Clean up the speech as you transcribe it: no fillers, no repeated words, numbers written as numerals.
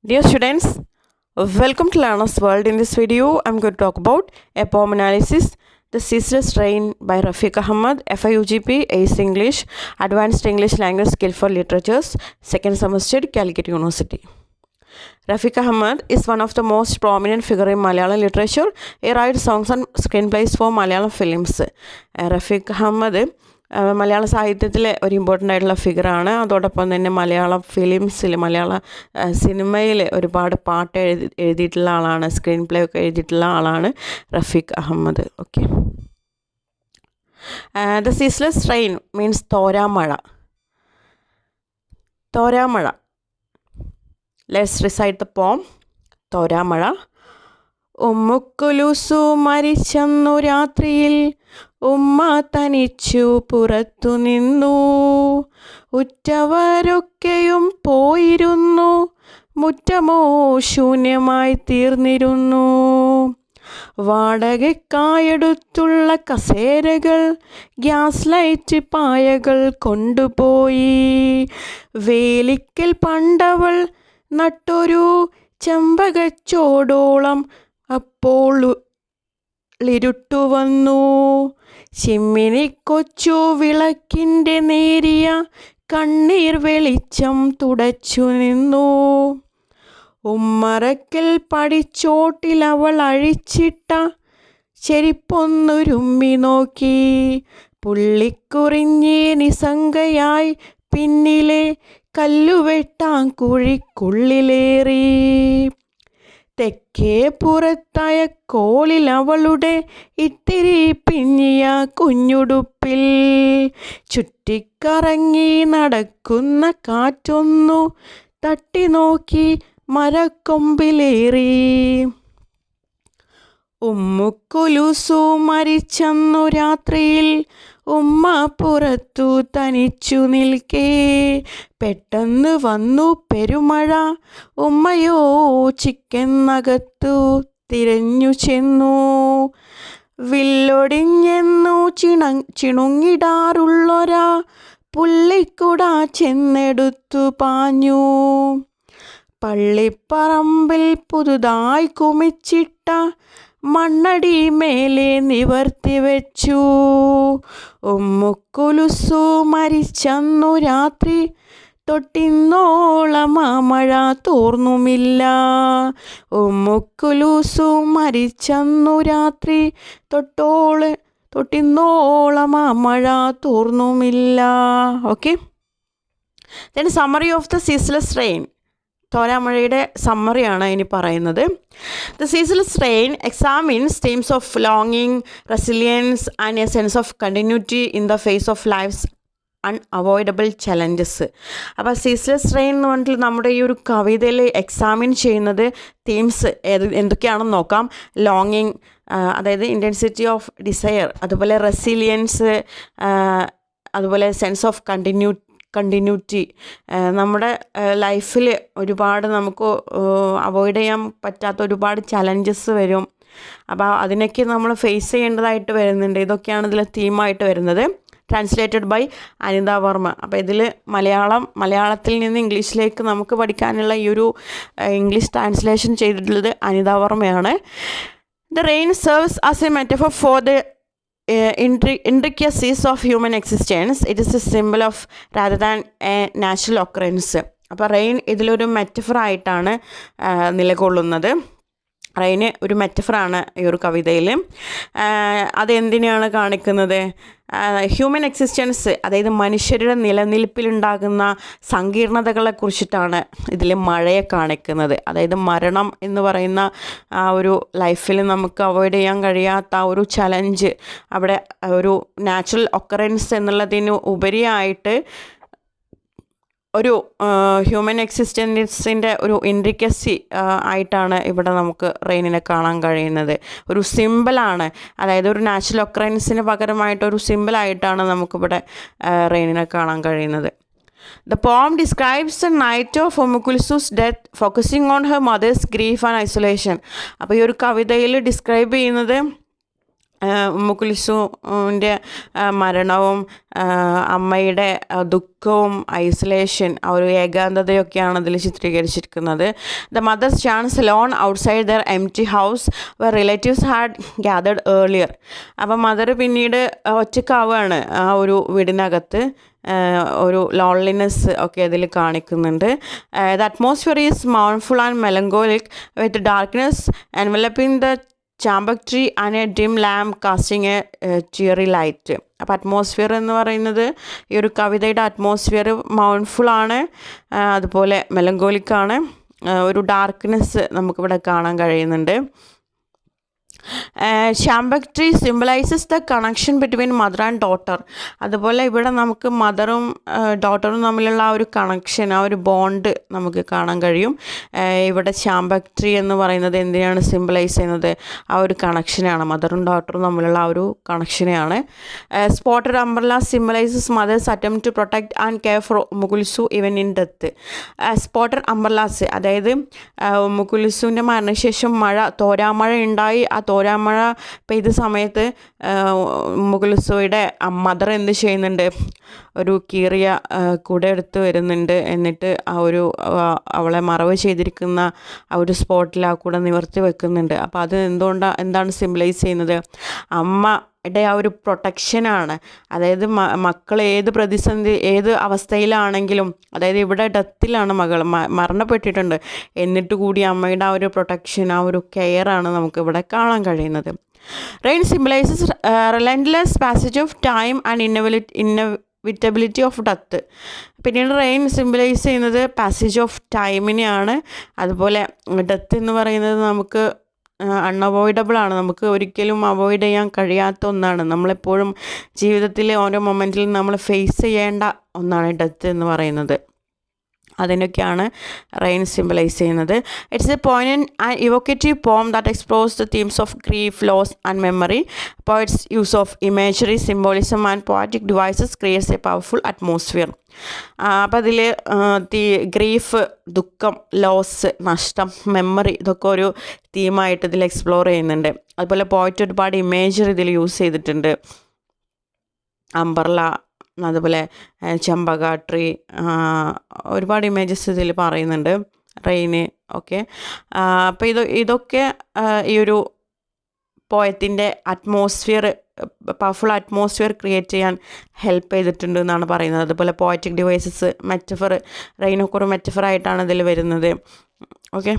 Dear students, welcome to Learner's World. In this video, I'm going to talk about a poem analysis, The Ceaseless Rain by Rafiq Ahmad, FIUGP, ACE English, Advanced English Language Skill for Literatures, second semester, Calicut University. Rafiq Ahmad is one of the most prominent figure in Malayalam literature. He writes songs and screenplays for Malayalam films. Rafiq Ahmad മലയാള സാഹിത്യത്തിലെ ഒരു important ആയിട്ടുള്ള ഫിഗറാണ്. അതോടൊപ്പം തന്നെ മലയാളം ഫിലിംസിൽ മലയാള സിനിമയിൽ ഒരുപാട് പാട്ട് എഴുതിയിട്ടുള്ള ആളാണ്. സ്ക്രീൻ പ്ലേ ഒക്കെ എഴുതിയിട്ടുള്ള ആളാണ് Rafeeq Ahammed. Okay, the ceaseless rain means Thoramazha. Thoramazha. Let's recite the poem. Thoramazha. ഉമ്മുക്കുലുസു മരിച്ചെന്നു രാത്രിയിൽ ഉമ്മ തനിച്ചു പുറത്തു നിന്നു. ഉറ്റവരൊക്കെയും പോയിരുന്നു, മുറ്റമോ ശൂന്യമായി തീർന്നിരുന്നു. വാടകയ്ക്കായെടുത്തുള്ള കസേരകൾ ഗ്യാസ് ലൈറ്റ് പായകൾ കൊണ്ടുപോയി. വേലിക്കൽ പണ്ടവൾ നട്ടൊരു ചെമ്പകച്ചോടോളം അപ്പോൾ ളിരുട്ടു വന്നു. ചിമ്മിനി കൊച്ചു വിളക്കിൻ്റെ നേരിയ കണ്ണീർ വെളിച്ചം തുടച്ചു നിന്നു. ഉമ്മറക്കൽ പടിച്ചോട്ടിൽ അവൾ അഴിച്ചിട്ട ചെരിപ്പൊന്നുരുമ്മി നോക്കി. പുള്ളിക്കുറിഞ്ഞി നിസ്സംഗയായി പിന്നിലെ കല്ലുവെട്ടാൻ കുഴിക്കുള്ളിലേറി. തെക്കേ പുറത്തായ കോളിൽ അവളുടെ ഇത്തിരി പിന്നിയ കുഞ്ഞുടുപ്പിൽ ചുറ്റിക്കറങ്ങി നടക്കുന്ന കാറ്റൊന്നു തട്ടി നോക്കി മരക്കൊമ്പിലേറി. ഉമ്മുക്കുലുസു മരിച്ചെന്നു രാത്രിയിൽ ഉമ്മ പുറത്തു തനിച്ചു നിൽക്കേ. പെട്ടെന്ന് വന്നു പെരുമഴ, ഉമ്മയോ ചിക്കെന്നകത്തു തിരഞ്ഞു ചെന്നു. വില്ലൊടിഞ്ഞെന്നു ചിണുങ്ങിടാറുള്ളൊരാ പുള്ളിക്കുട ചെന്നെടുത്തു പാഞ്ഞു. പള്ളിപ്പറമ്പിൽ പുതുതായി കുമിച്ചിട്ട മണ്ണടി മേലെ നിവർത്തി വെച്ചു. ഉമ്മുക്കുലുസു മരിച്ചെന്നു രാത്രി തൊട്ടിന്നോളം ആ മഴ തോർന്നുമില്ല. ഉമ്മുക്കുലുസു മരിച്ചെന്നു രാത്രി തൊട്ടിന്നോളം ആ മഴ തോർന്നുമില്ല. Okay, then summary of the ceaseless rain. തോരാമഴയുടെ സമ്മറിയാണ് ഇനി പറയുന്നത്. The ceaseless rain examines themes of ലോങ്ങിങ്, resilience and a sense of continuity in the face of life's unavoidable challenges. അപ്പോൾ സീസ്ലെസ് റെയിൻ എന്ന് പറഞ്ഞിട്ട് നമ്മുടെ ഈ ഒരു കവിതയിൽ എക്സാമിൻ ചെയ്യുന്നത് തീംസ് എന്തൊക്കെയാണെന്ന് നോക്കാം. ലോങ്ങിങ്, അതായത് ഇൻറ്റൻസിറ്റി ഓഫ് ഡിസയർ, അതുപോലെ റെസിലിയൻസ്, അതുപോലെ സെൻസ് ഓഫ് കണ്ടിന്യൂറ്റി. നമ്മുടെ ലൈഫിൽ ഒരുപാട് നമുക്ക് അവോയ്ഡ് ചെയ്യാൻ പറ്റാത്ത ഒരുപാട് ചലഞ്ചസ് വരും. അപ്പോൾ അതിനൊക്കെ നമ്മൾ ഫേസ് ചെയ്യേണ്ടതായിട്ട് വരുന്നുണ്ട്. ഇതൊക്കെയാണ് ഇതിൽ തീമായിട്ട് വരുന്നത്. Translated by Anita Varma. അപ്പോൾ ഇതിൽ മലയാളത്തിൽ നിന്ന് ഇംഗ്ലീഷിലേക്ക് നമുക്ക് പഠിക്കാനുള്ള ഈ ഒരു ഇംഗ്ലീഷ് ട്രാൻസ്ലേഷൻ ചെയ്തിട്ടുള്ളത് അനിത വർമ്മയാണ്. The rain serves as a metaphor for the intricacies of human existence. It is a symbol of rather than a natural occurrence. അപ്പോൾ റെയിൻ ഇതിലൊരു മെറ്റഫറായിട്ടാണ് നിലകൊള്ളുന്നത്. റെയിന് ഒരു മെറ്റഫറാണ് ഈ ഒരു കവിതയിൽ. അതെന്തിനാണ് കാണിക്കുന്നത്? ഹ്യൂമൻ എക്സിസ്റ്റൻസ്, അതായത് മനുഷ്യരുടെ നിലനിൽപ്പിലുണ്ടാകുന്ന സങ്കീർണതകളെ കുറിച്ചിട്ടാണ് ഇതിൽ മഴയെ കാണിക്കുന്നത്. അതായത് മരണം എന്ന് പറയുന്ന ആ ഒരു ലൈഫിൽ നമുക്ക് അവോയ്ഡ് ചെയ്യാൻ കഴിയാത്ത ആ ഒരു ചലഞ്ച്, അവിടെ ഒരു നാച്ചുറൽ ഒക്കറൻസ് എന്നുള്ളതിന് ഉപരിയായിട്ട് ഒരു ഹ്യൂമൻ എക്സിസ്റ്റൻസിൻ്റെ ഒരു ഇൻട്രിക്കസി ആയിട്ടാണ് ഇവിടെ നമുക്ക് റെയിനിനെ കാണാൻ കഴിയുന്നത്. ഒരു സിമ്പിളാണ്, അതായത് ഒരു നാച്ചുറൽ ഒക്കറൻസിന് പകരമായിട്ടൊരു സിമ്പിളായിട്ടാണ് നമുക്കിവിടെ റെയിനിനെ കാണാൻ കഴിയുന്നത്. The poem describes the night of ഉമ്മുക്കുൽസു's death, focusing on her mother's grief and isolation. അപ്പോൾ ഈ ഒരു കവിതയിൽ ഡിസ്ക്രൈബ് ചെയ്യുന്നത് ഉമ്മുക്കുൽസുവിൻ്റെ മരണവും അമ്മയുടെ ദുഃഖവും ഐസൊലേഷൻ ആ ഒരു ഏകാന്തതയൊക്കെയാണ് അതിൽ ചിത്രീകരിച്ചിരിക്കുന്നത്. The mother stands lone outside their empty house where relatives had gathered earlier. അപ്പം മദർ പിന്നീട് ഒറ്റക്കാവുകയാണ് ആ ഒരു വീടിനകത്ത്. ഒരു ലോൺലിനെസ് ഒക്കെ അതിൽ കാണിക്കുന്നുണ്ട്. The atmosphere is mournful and melancholic with darkness enveloping the champak tree and a dim lamp casting a cheery light. അപ്പോൾ അറ്റ്മോസ്ഫിയർ എന്ന് പറയുന്നത് ഈ ഒരു കവിതയുടെ അറ്റ്മോസ്ഫിയർ മൗൺഫുള്ളാണ്, അതുപോലെ മെലങ്കോളിക്കാണ്. ഒരു ഡാർക്ക്നെസ് നമുക്കിവിടെ കാണാൻ കഴിയുന്നുണ്ട്. Champak tree symbolises the connection between mother and daughter. അതുപോലെ ഇവിടെ നമുക്ക് മദറും ഡോട്ടറും തമ്മിലുള്ള ആ ഒരു കണക്ഷൻ, ആ ഒരു ബോണ്ട് നമുക്ക് കാണാൻ കഴിയും. ഇവിടെ ചാമ്പക് ട്രീ എന്ന് പറയുന്നത് എന്തിനാണ് സിംബലൈസ് ചെയ്യുന്നത്? ആ ഒരു കണക്ഷനെയാണ്, മദറും ഡോട്ടറും തമ്മിലുള്ള ആ ഒരു കണക്ഷനെയാണ്. Spotted umbrella symbolises mother's attempt to protect and care for Ummukulsu even in death. Spotted umbrellas, അതായത് ഉമ്മുക്കുൽസുവിൻ്റെ മരണശേഷം തോരാമഴ ഉണ്ടായി. ആ തോരാമഴ പെയ്ത സമയത്ത് ഉമ്മുക്കുൽസുയുടെ മദർ എന്ത് ചെയ്യുന്നുണ്ട്? ഒരു കീറിയ കുട എടുത്ത് വരുന്നുണ്ട്. എന്നിട്ട് അവളെ മറവ് ചെയ്തിരിക്കുന്ന ആ ഒരു സ്പോട്ടിൽ ആ കുട നിവർത്തി വെക്കുന്നുണ്ട്. അപ്പോൾ അത് എന്താണ് സിംബലൈസ് ചെയ്യുന്നത്? അമ്മയുടെ ആ ഒരു പ്രൊട്ടക്ഷനാണ്. അതായത് മക്കൾ ഏത് പ്രതിസന്ധി, ഏത് അവസ്ഥയിലാണെങ്കിലും, അതായത് ഇവിടെ ഡെത്തിലാണ് മകൾ, മരണപ്പെട്ടിട്ടുണ്ട്, എന്നിട്ട് കൂടി അമ്മയുടെ ആ ഒരു പ്രൊട്ടക്ഷൻ, ആ ഒരു കെയറാണ് നമുക്കിവിടെ കാണാൻ കഴിയുന്നത്. Rain symbolises relentless passage of time and inevitability of death. പിന്നീട് റെയിൻ സിംബലൈസ് ചെയ്യുന്നത് പാസേജ് ഓഫ് ടൈമിനെയാണ്. അതുപോലെ ഡെത്ത് എന്ന് പറയുന്നത് നമുക്ക് അൺഅവോയ്ഡബിൾ ആണ്, നമുക്ക് ഒരിക്കലും അവോയ്ഡ് ചെയ്യാൻ കഴിയാത്ത ഒന്നാണ്. നമ്മളെപ്പോഴും ജീവിതത്തിലെ ഓരോ മൊമെൻറ്റിലും നമ്മൾ ഫേസ് ചെയ്യേണ്ട ഒന്നാണ് ഡെത്ത് എന്ന് പറയുന്നത്. അതിനൊക്കെയാണ് റെയിൻ സിംബലൈസ് ചെയ്യുന്നത്. It's a poignant and evocative poem that explores the themes of grief, loss and memory. Poet's use of imagery, symbolism and poetic devices creates a powerful atmosphere. അപ്പോൾ അതിൽ grief, ദുഃഖം, loss, നഷ്ടം, memory, ഇതൊക്കെ ഒരു തീമായിട്ട് ഇതിൽ explore ചെയ്യുന്നുണ്ട്. അതുപോലെ poet ഒരുപാട് ഇമേജറി ഇതിൽ യൂസ് ചെയ്തിട്ടുണ്ട്. അംബർല, അതുപോലെ ചെമ്പക ട്രീ, ഒരുപാട് ഇമേജസ് ഇതിൽ പറയുന്നുണ്ട്. റെയിന് ഒക്കെ. അപ്പോൾ ഇതൊക്കെ ഈ ഒരു പോയത്തിൻ്റെ അറ്റ്മോസ്ഫിയർ, പവർഫുൾ അറ്റ്മോസ്ഫിയർ ക്രിയേറ്റ് ചെയ്യാൻ ഹെൽപ്പ് ചെയ്തിട്ടുണ്ട് എന്നാണ് പറയുന്നത്. അതുപോലെ പോയറ്റിക് ഡിവൈസസ്, മെറ്റഫർ, റെയിനൊക്കെ ഒരു മെറ്റഫറായിട്ടാണ് ഇതിൽ വരുന്നത്. ഓക്കെ.